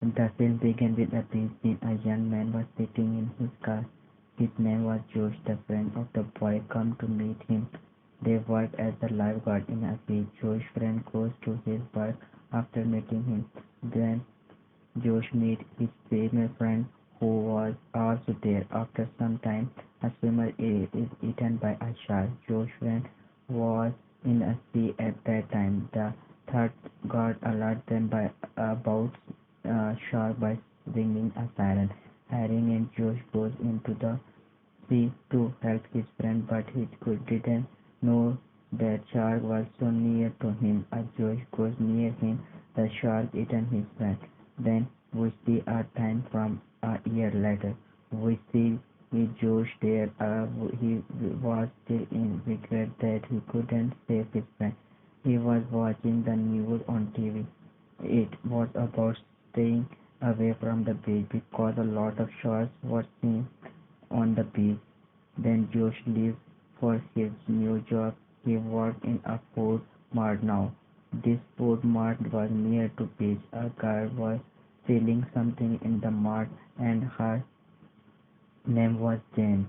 The film began with a brief scene. A young man was sitting in his car. His name was Josh. The friend of the boy come to meet him. They work as a lifeguard in a beach. Josh's friend goes to his work after meeting him. Then Josh meets his female friend who was also there. After some time, a swimmer is eaten by a shark. Josh's friend was in a sea at that time. The third guard alerted them by about shark by ringing a siren. Harry and Josh goes into the sea to help his friend, but he didn't know that shark was so near to him. As Josh goes near him, the shark eaten his friend. Then we see a time from a year later. We see Josh there. He was still in regret that he couldn't save his friend. He was watching the news on TV. It was about staying away from the beach because a lot of sharks were seen on the beach. Then Josh leaves for his new job. He worked in a food mart now. This food mart was near to beach. A girl was selling something in the mart and her name was Jane.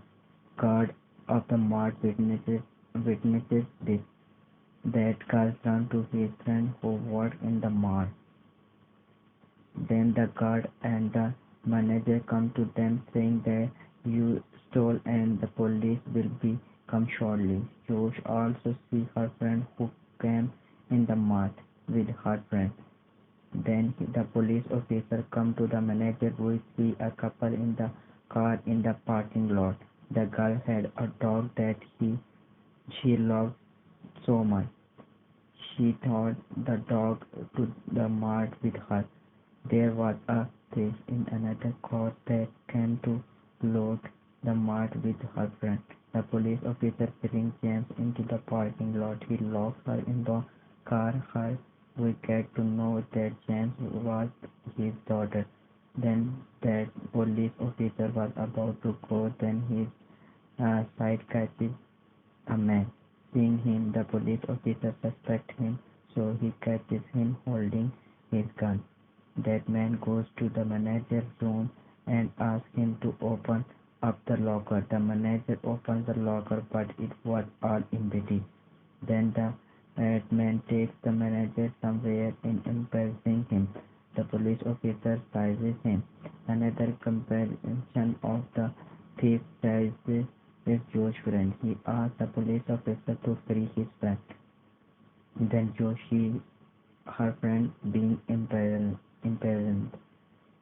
Guard of the mart witnesses this. That girl turned to his friend who worked in the mart. Then the guard and the manager come to them saying that you stole and the police will be come shortly. Josh also see her friend who came in the mart with her friend. Then the police officer come to the manager. We see a couple in the car in the parking lot. The girl had a dog that she loved so much. She thought the dog to the mart with her. There was a thief in another car that came to loot the mart with her friend. The police officer brings James into the parking lot. He locks her in the car. Her we get to know that James was his daughter. Then that police officer was about to go. Then his sight catches a man. Seeing him, the police officer suspects him, so he catches him holding his gun. That man goes to the manager's room and asks him to open up the locker. The manager opens the locker, but it was all empty. Then the man takes the manager somewhere in embarrassing him. The police officer seizes him. Another comparison of the thief seizes is Josh's friend. He asks the police officer to free his friend. Then Joshi, her friend, being imprisoned.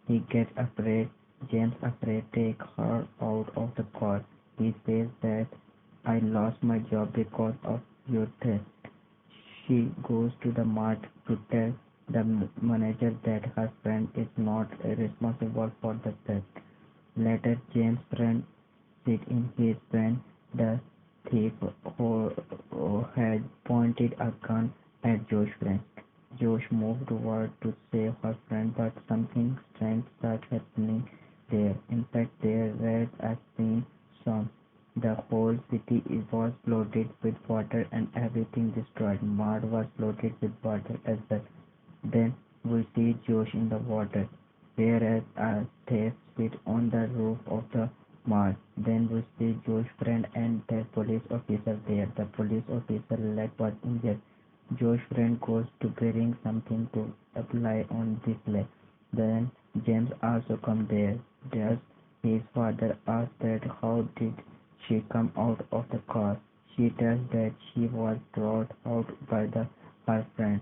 He gets afraid. James afraid take her out of the court. He says that I lost my job because of your theft. She goes to the mart to tell the manager that her friend is not responsible for the theft. Later, James' friend sit in his friend. The thief who had pointed a gun at Josh's friend. Josh moved toward to save her friend, but something strange started happening there. In fact, there was a scene storm. The whole city was flooded with water and everything destroyed. Mart was flooded with water as well. Then we see Josh in the water, whereas a thief sits on the roof of the mart. Then we see Josh's friend and the police officer there. The police officer leg was injured. Josh's friend goes to bring something to apply on this leg. Then James also comes there. Just his father asks that how did she come out of the car. She tells that she was brought out by her friend.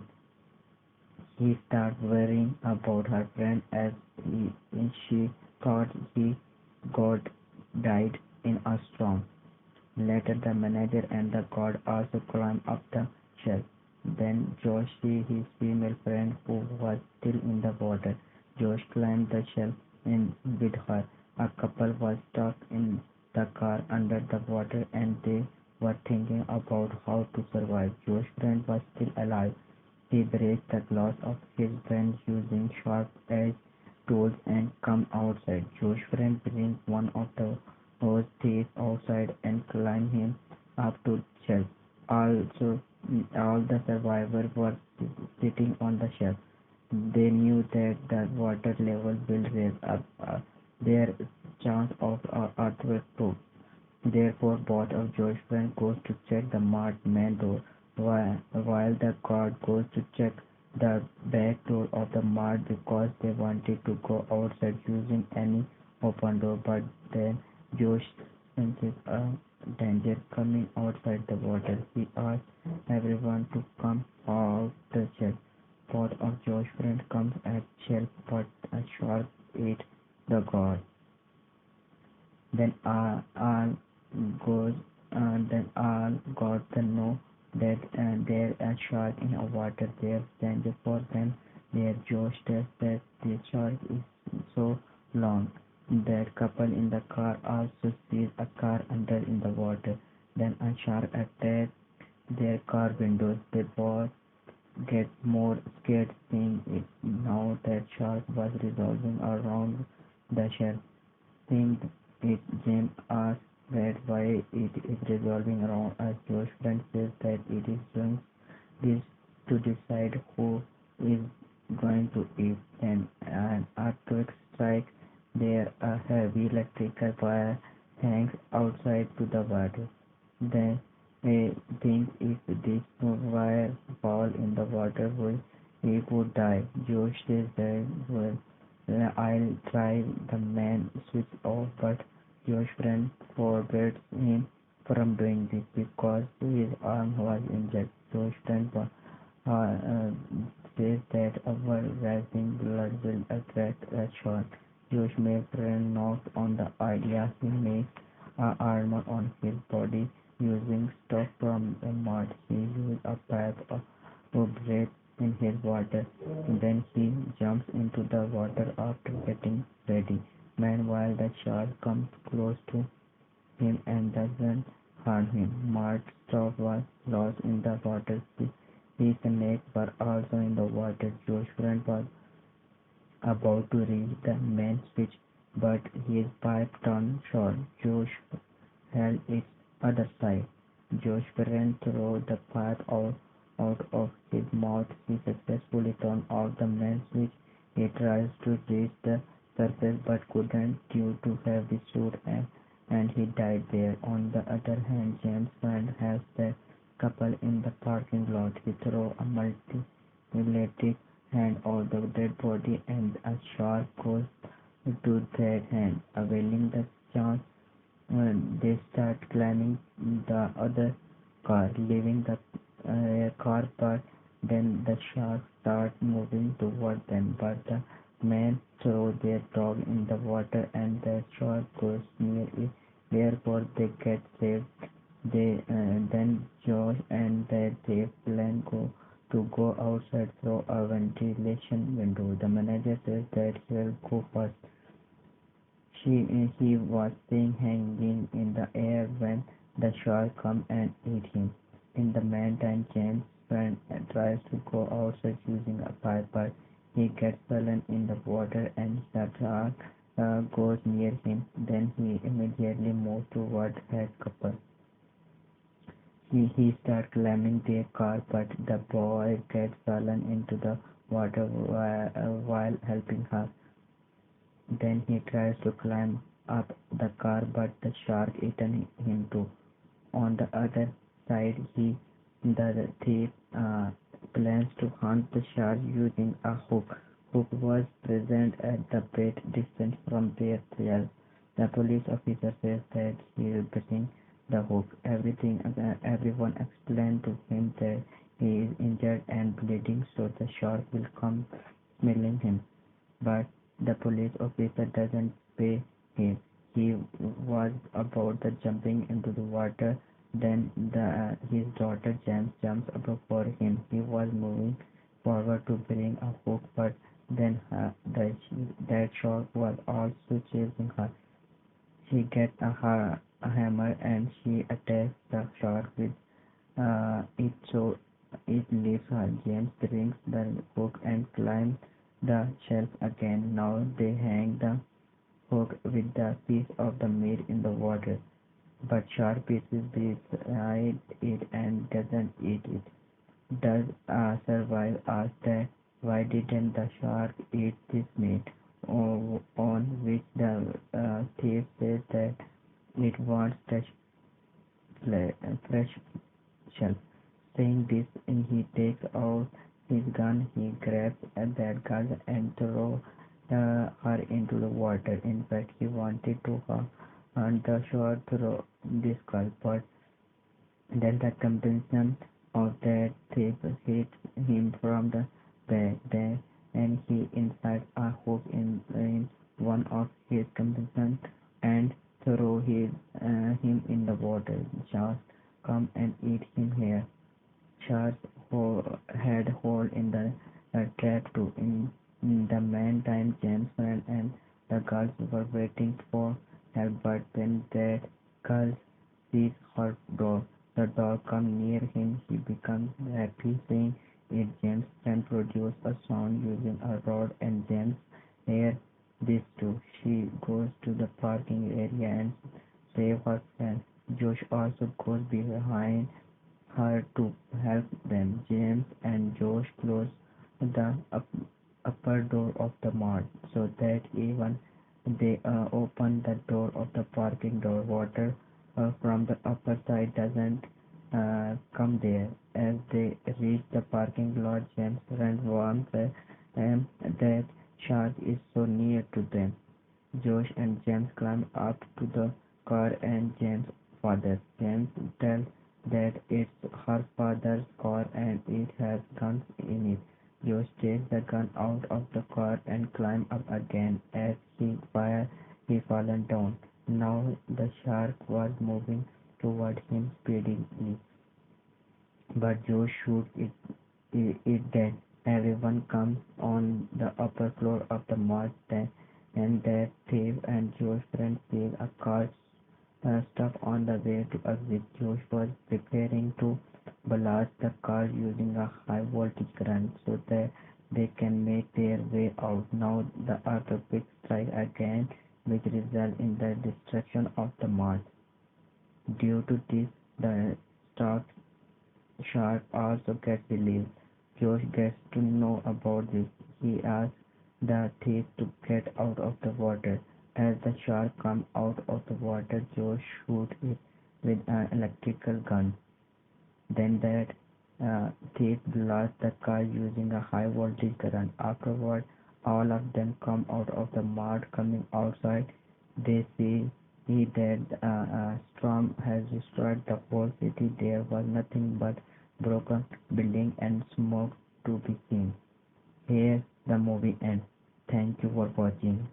He starts worrying about her friend as she thought he got died in a storm. Later, the manager and the guard also climb up the shelf. Then Josh sees his female friend who was still in the water. Josh climbed the shelf in with her. A couple was stuck in the car under the water and they were thinking about how to survive. Josh's friend was still alive. He breaks the glass of his friend using sharp-edged tools and comes outside. Josh's friend brings one of those thieves outside and climb him up to shelf. Also, all the survivors were sitting on the shelf. They knew that the water level level will raise up their chance of earthquake too. Therefore, both of Josh's friends goes to check the main door, while the guard goes to check the back door of the mart because they wanted to go outside using any open door. But then Josh senses a danger coming outside the water. He asks everyone to come out the shelf. Both of Josh's friends come at shelf, but a shark ate the guard. Then goes then all got to know that there is shark in the water. There's danger for them. Their Josh says that the shark is so long. That couple in the car also sees a car under in the water. Then a shark attacked their car windows. They both get more scared seeing it. Now that shark was revolving around the shell. Seeing it, James asks that why it is revolving around us. Josh's friend says that it is doing this to decide who is going to eat. Then an earthquake strikes. There a heavy electrical wire hangs outside to the water. Then they think if this wire fall in the water, he would die. Josh says that well, I'll try the main switch off, but your friend forbids him from doing this because his arm was injured. Josh's friend says that our rising blood will attract a shot. Josh makes friend knocks on the idea. He makes armor on his body using stuff from the mud. He uses a pipe to breathe in his water. Then he jumps into the water after getting ready. Meanwhile, the shark comes close to him and doesn't harm him. Mark's stuff was lost in the water. His snakes were also in the water. Josh's friend was about to reach the main switch, but his pipe turned short. Josh held its other side. Josh's friend threw the pipe out of his mouth. He successfully turned off the main switch. He tries to reach the surface but couldn't due to heavy suit and he died there. On the other hand, James' friend helps the couple in the parking lot. He throws a multi-related hand over the dead body and a shark goes to that hand. Availing the chance, they start climbing the other car, leaving the car, but then the shark starts moving toward them. But the men throw their dog in the water and the shark goes near it. Therefore, they get saved. Then Josh and their thief plan to go outside through a ventilation window. The manager says that he'll go first. He was staying hanging in the air when the shark come and eat him. In the meantime, James' friend tries to go outside using a pipe, but he gets swollen in the water and the shark goes near him. Then he immediately moves toward that couple. He starts climbing their car, but the boy gets swollen into the water while helping her. Then he tries to climb up the car, but the shark eaten him too. On the other side, the thief plans to hunt the shark using a hook. Hook was present at the great distance from their trail. The police officer says that he will bring the hook. Everyone explained to him that he is injured and bleeding, so the shark will come smelling him. But the police officer doesn't pay him. He was about the jumping into the water. Then his daughter James jumps up for him. He was moving forward to bring a hook, but then that shark was also chasing her. She gets a hammer and she attacks the shark with it so it leaves her. James brings the hook and climbs the shelf again. Now they hang the hook with the piece of the meat in the water, but shark pieces beside it and doesn't eat it. Does survive? Asked that why didn't the shark eat this meat? which the thief says that it wants fresh shelf. Saying this, he takes out his gun. He grabs at that girl and throws her into the water. In fact, he wanted to hunt the shore through this girl, but then the companion of that thief hit him from the back there, and he inserted a hook in one of his companions and threw him in the water. Sharks come and eat him here. Sharks had hole in the trap too. In the meantime, James Friend and the girls were waiting for help, but when that girl sees her dog, the dog comes near him. He becomes happy, saying it. James Friend produces a sound using a rod, and James hears this too. She goes to the parking area and saves her friend. Josh also goes behind her to help them. James and Josh close the upper door of the mart so that even they open the door of the parking door, water from the upper side doesn't come there. As they reach the parking lot, James warns that shark is so near to them. Josh and James climb up to the car and James' father. James tells that it's her father's car and it has guns in it. Josh takes the gun out of the car and climbs up again. As he fires, he fallen down. Now the shark was moving toward him speedily, but Joe shoots it dead. Everyone comes on the upper floor of the mart and that thief and Joe's friend see a car stuck on the way to exit. Josh was preparing to blast the car using a high voltage current so that they can make their way out. Now the earthquake strikes again, which results in the destruction of the mart. Due to this, the stock shark also gets released. Josh gets to know about this. He asks the thief to get out of the water. As the shark comes out of the water, Josh shoots it with an electrical gun. Then that thief blasts the car using a high voltage current. Afterward, all of them come out of the mart. Coming outside, they see that a storm has destroyed the whole city. There was nothing but broken buildings and smoke to be seen. Here the movie ends. Thank you for watching.